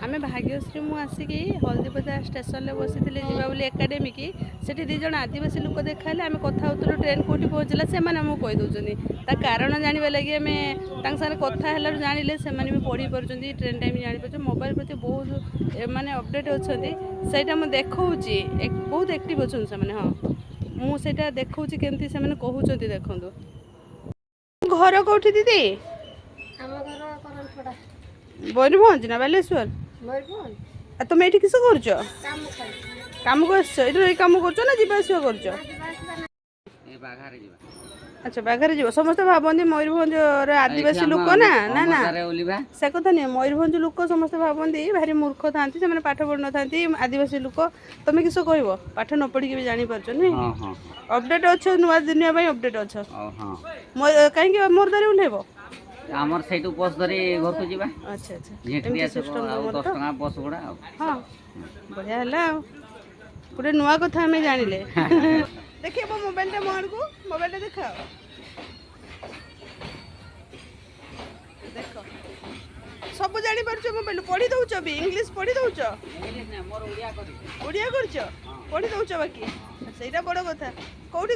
आमे भाग्यश्री मु आसिकी हल्दीपदा स्टेशन बसी जा बोली एकाडेमी की सेठी दी जन आदिवासी लोक देखाले आम कथा होतु ट्रेन कौटी पहुँचला से आमको कही दौरान कारण जानवा लगी आम साथ कथा है जानिले से भी पढ़ी पार्टी ट्रेन टाइम जापर मोबाइल प्रति बहुत माने अपडेट अच्छा से देखा बहुत एक्टिव अच्छा से हाँ मुझे देखा केमती से कहते देखु घर कौटी दीदी मयूरभंज ना बालेश्वर तुम ये किस कर कम को कम कर ना जावास कर अच्छा बाघारे जीव समस्त भावती मयूरभंज आदिवासी लोक ना ना ना से कथा नहीं मयूरभंज लोक समस्त भावती भारी मूर्ख था से पाठ पढ़ न था आदिवासी लोक तुम किस कह पाठ न पढ़ी भी जापर अपडेट अच्छे नुआ दुनिया अपडेट अच्छा कहीं मोर दारी उठेब आमर सेटू बस धरी घर को जीवा अच्छा अच्छा एमती सिस्टम 10 टका बस गुड़ा हाँ बढ़िया है गोटे नुआ कथा आम जानिले देखिए मोबाइल टा मोहन को मोबाइल टा देखा देख सब जानी पारछ मोबाइल पढ़ी दउछ भी इंग्लिश पढ़ी दउछ इंग्लिश ना मोर ओडिया करछ पढ़ी दउछ बाकी सेटा बड़ कथा कोठी